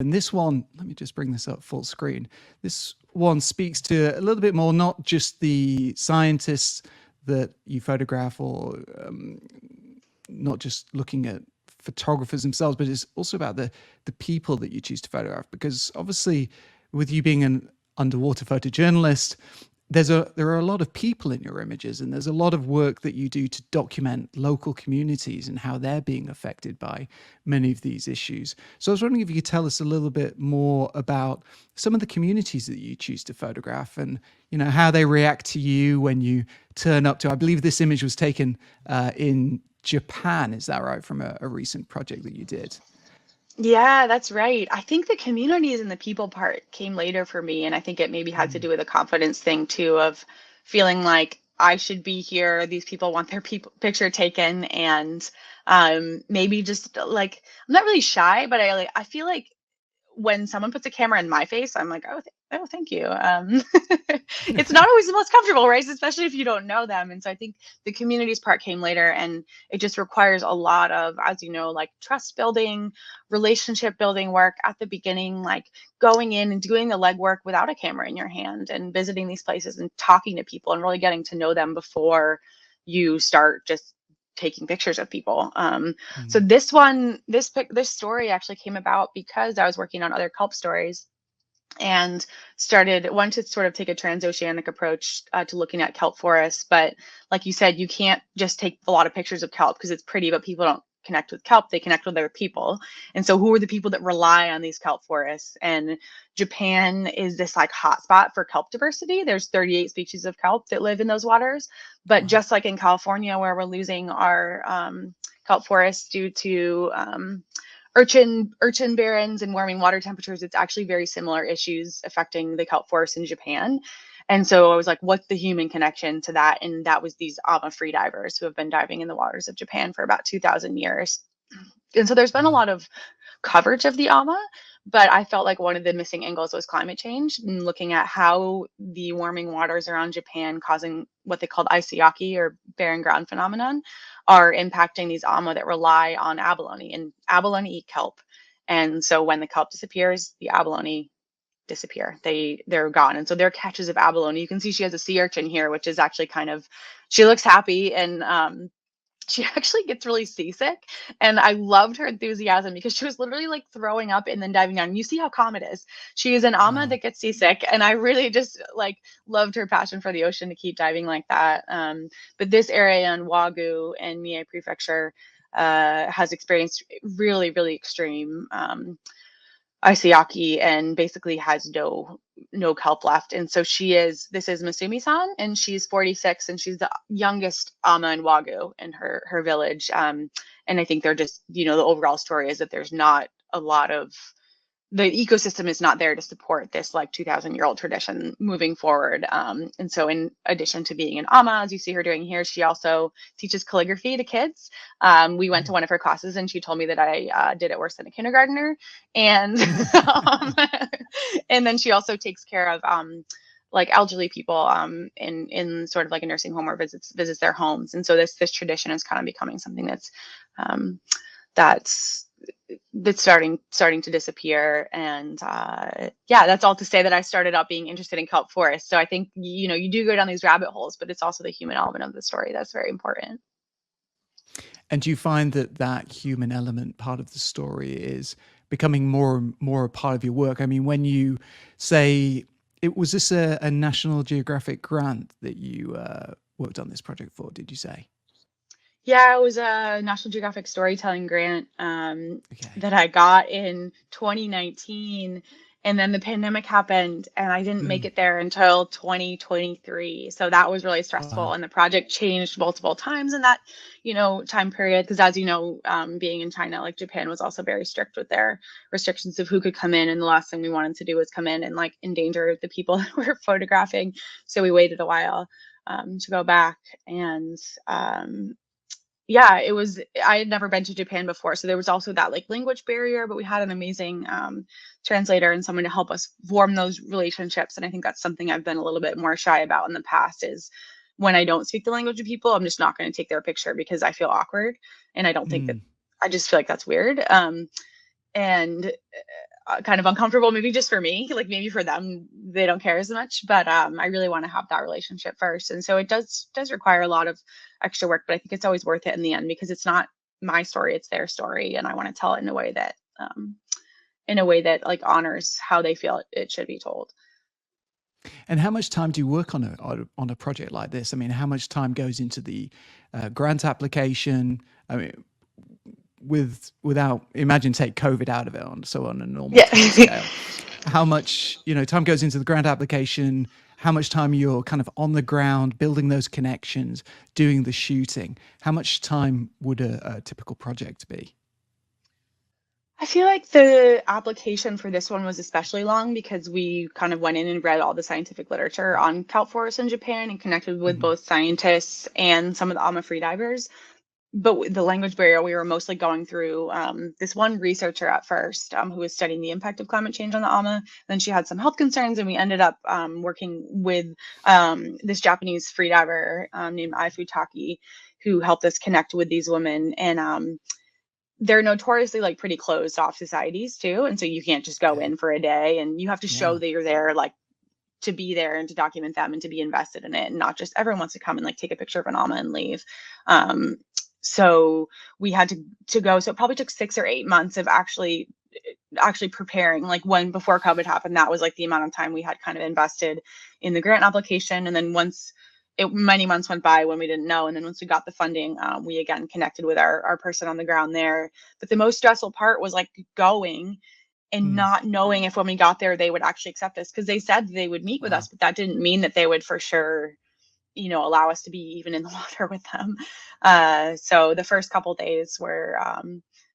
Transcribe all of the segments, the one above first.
And this one, let me just bring this up full screen. This one speaks to a little bit more, not just the scientists that you photograph, or not just looking at photographers themselves, but it's also about the people that you choose to photograph. Because obviously, with you being an underwater photojournalist, there are a lot of people in your images, and there's a lot of work that you do to document local communities and how they're being affected by many of these issues. So I was wondering if you could tell us a little bit more about some of the communities that you choose to photograph, and how they react to you when you turn up to. I believe this image was taken in Japan. Is that right? From a recent project that you did. Yeah, that's right. I think the communities and the people part came later for me. And I think it maybe had to do with a confidence thing too, of feeling like I should be here. These people want their picture taken. And maybe just like, I'm not really shy, but I feel like when someone puts a camera in my face, I'm like, oh, thank you. It's not always the most comfortable, right? Especially if you don't know them. And so I think the communities part came later, and it just requires a lot of, as you know, like trust building, relationship building work at the beginning, like going in and doing the legwork without a camera in your hand and visiting these places and talking to people and really getting to know them before you start just taking pictures of people. So this story actually came about because I was working on other kelp stories and wanted to sort of take a transoceanic approach to looking at kelp forests. But like you said, you can't just take a lot of pictures of kelp because it's pretty, but people don't connect with kelp, they connect with other people. And so who are the people that rely on these kelp forests? And Japan is this like hotspot for kelp diversity. There's 38 species of kelp that live in those waters. But Wow. just like in California, where we're losing our kelp forests due to urchin barrens and warming water temperatures, it's actually very similar issues affecting the kelp forests in Japan. And so I was like, what's the human connection to that? And that was these AMA freedivers who have been diving in the waters of Japan for about 2,000 years. And so there's been a Wow. lot of coverage of the AMA, but I felt like one of the missing angles was climate change and looking at how the warming waters around Japan causing what they called iseaki, or barren ground phenomenon, are impacting these AMA that rely on abalone, and abalone eat kelp. And so when the kelp disappears, the abalone disappear. They're gone. And so they're catches of abalone. You can see she has a sea urchin here, which is actually kind of, she looks happy, and she actually gets really seasick. And I loved her enthusiasm because she was literally like throwing up and then diving down. You see how calm it is. She is an ama Wow. that gets seasick, and I really just like loved her passion for the ocean to keep diving like that. But this area in Wagyu and Mie Prefecture has experienced really, really extreme Isiaki, and basically has no kelp left. And so this is Masumi-san, and she's 46, and she's the youngest ama in Wagyu in her village. And I think they're just, the overall story is that there's not a lot of, the ecosystem is not there to support this like 2,000-year-old tradition moving forward. And so in addition to being an ama, as you see her doing here, she also teaches calligraphy to kids. We went to one of her classes, and she told me that I did it worse than a kindergartner. And and then she also takes care of like elderly people in sort of like a nursing home, or visits their homes. And so this tradition is kind of becoming something um, that's starting to disappear. And yeah, that's all to say that I started out being interested in kelp forests. So I think you do go down these rabbit holes, but it's also the human element of the story that's very important. And do you find that human element part of the story is becoming more and more a part of your work? I mean, when you say, was this a National Geographic grant that you worked on this project for, did you say? Yeah, it was a National Geographic storytelling grant Okay. that I got in 2019. And then the pandemic happened, and I didn't make Mm. it there until 2023. So that was really stressful. Wow. And the project changed multiple times in that, time period. Because as you know, being in China, like Japan was also very strict with their restrictions of who could come in. And the last thing we wanted to do was come in and like endanger the people that we're photographing. So we waited a while to go back. And yeah, I had never been to Japan before. So there was also that like language barrier, but we had an amazing translator and someone to help us form those relationships. And I think that's something I've been a little bit more shy about in the past, is when I don't speak the language of people, I'm just not going to take their picture because I feel awkward. And I don't think that, Mm. I just feel like that's weird. And kind of uncomfortable, maybe just for me, like maybe for them, they don't care as much, but I really want to have that relationship first. And so it does require a lot of extra work, but I think it's always worth it in the end because it's not my story, it's their story. And I want to tell it in a way that like honors how they feel it should be told. And how much time do you work on a project like this? I mean, how much time goes into the grant application? I mean, without imagine take COVID out of it on a normal Yeah. time scale. How much time goes into the grant application? How much time you're kind of on the ground building those connections, doing the shooting? How much time would a typical project be? I feel like the application for this one was especially long because we kind of went in and read all the scientific literature on kelp forests in Japan and connected with Hmm. both scientists and some of the Ama freedivers. But with the language barrier, we were mostly going through this one researcher at first who was studying the impact of climate change on the Ama. Then she had some health concerns, and we ended up working with this Japanese freediver named Ai Futaki, who helped us connect with these women. And they're notoriously like pretty closed off societies too, and so you can't just go Okay. in for a day, and you have to show Yeah. that you're there, like to be there and to document them and to be invested in it, and not just everyone wants to come and like take a picture of an Alma and leave. Um, so we had to go. So it probably took 6 or 8 months of actually preparing. Like when before COVID happened, that was like the amount of time we had kind of invested in the grant application. And then once many months went by when we didn't know. And then once we got the funding, we again connected with our person on the ground there. But the most stressful part was like going and Mm. not knowing if when we got there they would actually accept us, because they said they would meet with us, Wow. but that didn't mean that they would for sure allow us to be even in the water with them. So the first couple days were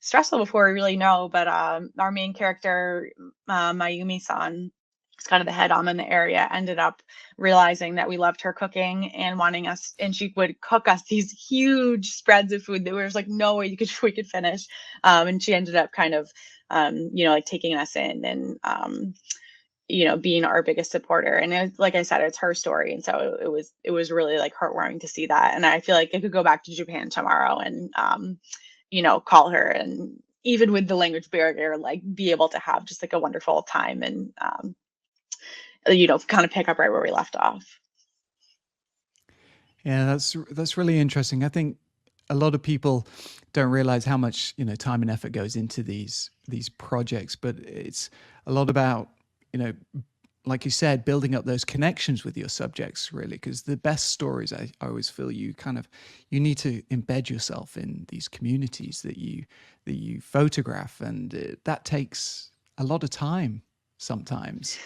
stressful before we really know, but our main character, Mayumi-san, is kind of the head on in the area, ended up realizing that we loved her cooking and wanting us, and she would cook us these huge spreads of food that we were just like, no way we could finish. And she ended up kind of like taking us in and being our biggest supporter. And like I said, it's her story. And so it was really like heartwarming to see that. And I feel like I could go back to Japan tomorrow and, call her, and even with the language barrier, like be able to have just like a wonderful time and, kind of pick up right where we left off. Yeah, that's really interesting. I think a lot of people don't realize how much time and effort goes into these projects, but it's a lot about you know like you said, building up those connections with your subjects, really, because the best stories, I always feel, you need to embed yourself in these communities that you photograph, and that takes a lot of time sometimes.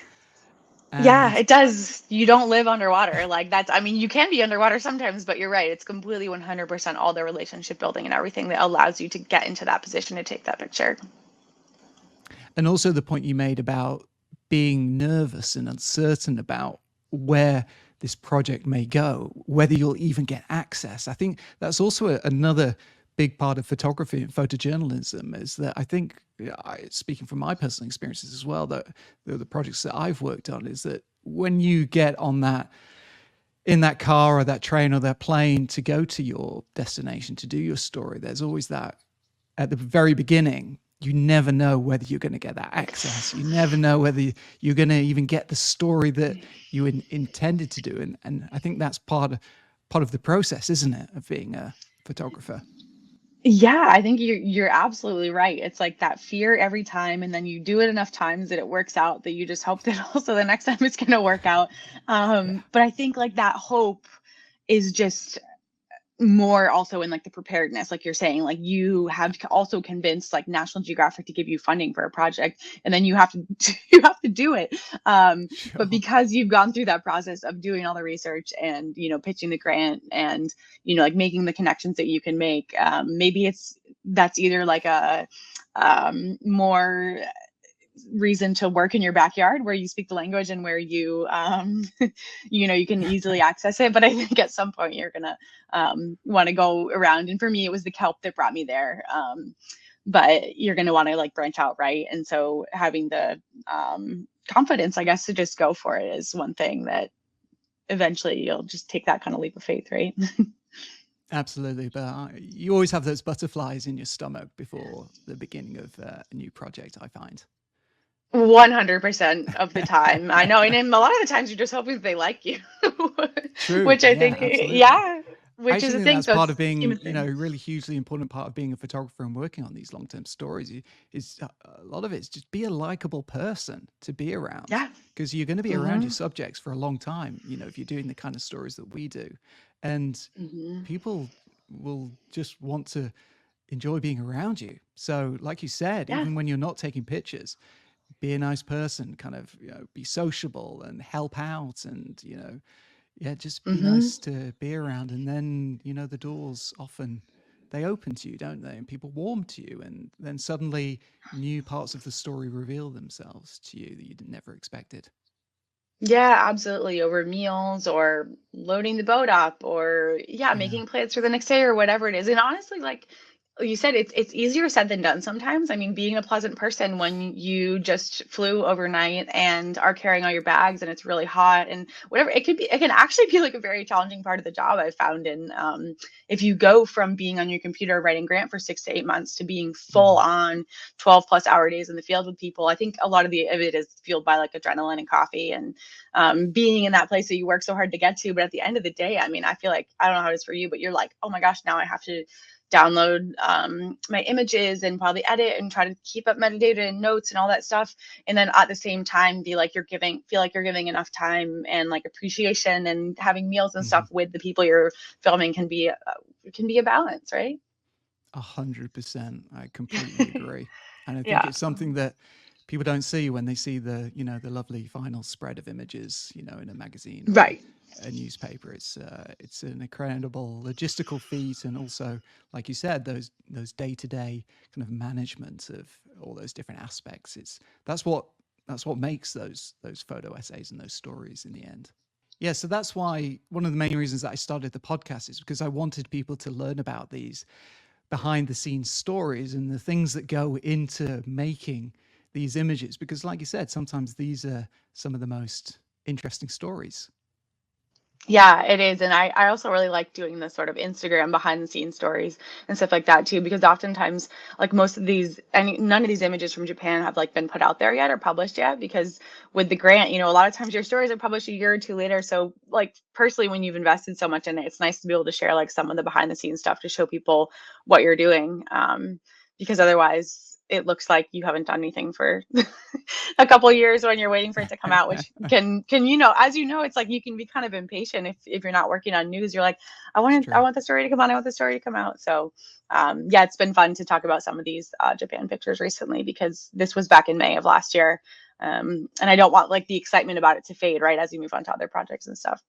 Yeah, And it does. You don't live underwater. Like I mean, you can be underwater sometimes, but you're right. It's completely 100% all the relationship building and everything that allows you to get into that position to take that picture. also the point you made about being nervous and uncertain about where this project may go, whether you'll even get access. I think that's also another big part of photography and photojournalism, is that I think, speaking from my personal experiences as well, that the projects that I've worked on, is that when you get on in that car or that train or that plane to go to your destination to do your story, there's always that at the very beginning. You never know whether you're going to get that access. You never know whether you're going to even get the story that you intended to do. And I think that's part of the process, isn't it, of being a photographer? Yeah, I think you're absolutely right. It's like that fear every time, and then you do it enough times that it works out, that you just hope that also the next time it's going to work out. Yeah. But I think like that hope is just more also in like the preparedness, like you're saying, like you have also convinced like National Geographic to give you funding for a project, and then you have to you have to do it. But Sure. because you've gone through that process of doing all the research and pitching the grant and like making the connections that you can make, maybe that's either like a more reason to work in your backyard where you speak the language and where you you can easily access it. But I think at some point you're gonna want to go around, and for me it was the kelp that brought me there. But you're going to want to like branch out, right? And so having the confidence, I guess, to just go for it is one thing that eventually you'll just take that kind of leap of faith, right? Absolutely. But you always have those butterflies in your stomach before the beginning of a new project, I find. 100% of the time. I know. And then a lot of the times you're just hoping that they like you, True. which I Yeah, think, absolutely. yeah, I which is actually a think thing. that's So part it's of a being, human thing. really hugely important part of being a photographer and working on these long-term stories is a lot of it's just be a likable person to be around Yeah. because you're going to be around your Hmm. subjects for a long time, if you're doing the kind of stories that we do. And Hmm. people will just want to enjoy being around you. So, like you said, Yeah. even when you're not taking pictures, be a nice person, kind of, be sociable and help out and, yeah, just be Hmm. nice to be around. And then, the doors often they open to you, don't they? And people warm to you. And then suddenly new parts of the story reveal themselves to you that you never expected. Yeah, absolutely. Over meals or loading the boat up or yeah, Yeah. making plans for the next day or whatever it is. And honestly, like you said, it's easier said than done sometimes. I mean, being a pleasant person when you just flew overnight and are carrying all your bags and it's really hot and whatever, it can actually be like a very challenging part of the job I've found. And if you go from being on your computer writing grant for 6 to 8 months to being full Mhm. on 12+ hour days in the field with people, I think a lot of it is fueled by like adrenaline and coffee and being in that place that you work so hard to get to. But at the end of the day, I mean, I feel like, I don't know how it is for you, but you're like, oh my gosh, now I have to download my images and probably edit and try to keep up metadata and notes and all that stuff. And then at the same time, feel like you're giving enough time and like appreciation and having meals and Mhm. stuff with the people you're filming can be a balance, right? 100%. I completely agree. And I think Yeah. it's something that people don't see when they see the lovely final spread of images, in a magazine or Right. a newspaper. It's an incredible logistical feat, and also, like you said, those day-to-day kind of management of all those different aspects. That's what makes those photo essays and those stories in the end. Yeah, so that's why one of the main reasons that I started the podcast is because I wanted people to learn about these behind the scenes stories and the things that go into making these images. Because, like you said, sometimes these are some of the most interesting stories. Yeah, it is. And I also really like doing the sort of Instagram behind the scenes stories and stuff like that too, because oftentimes like most of these, none of these images from Japan have like been put out there yet or published yet, because with the grant, a lot of times your stories are published a year or two later. So like personally, when you've invested so much in it, it's nice to be able to share like some of the behind the scenes stuff to show people what you're doing. Because otherwise it looks like you haven't done anything for a couple years when you're waiting for it to come out, which can as you know, it's like you can be kind of impatient if you're not working on news. You're like, It's I true. want the story to come on, I want the story to come out. So yeah, it's been fun to talk about some of these Japan pictures recently, because this was back in May of last year. And I don't want like the excitement about it to fade right as you move on to other projects and stuff.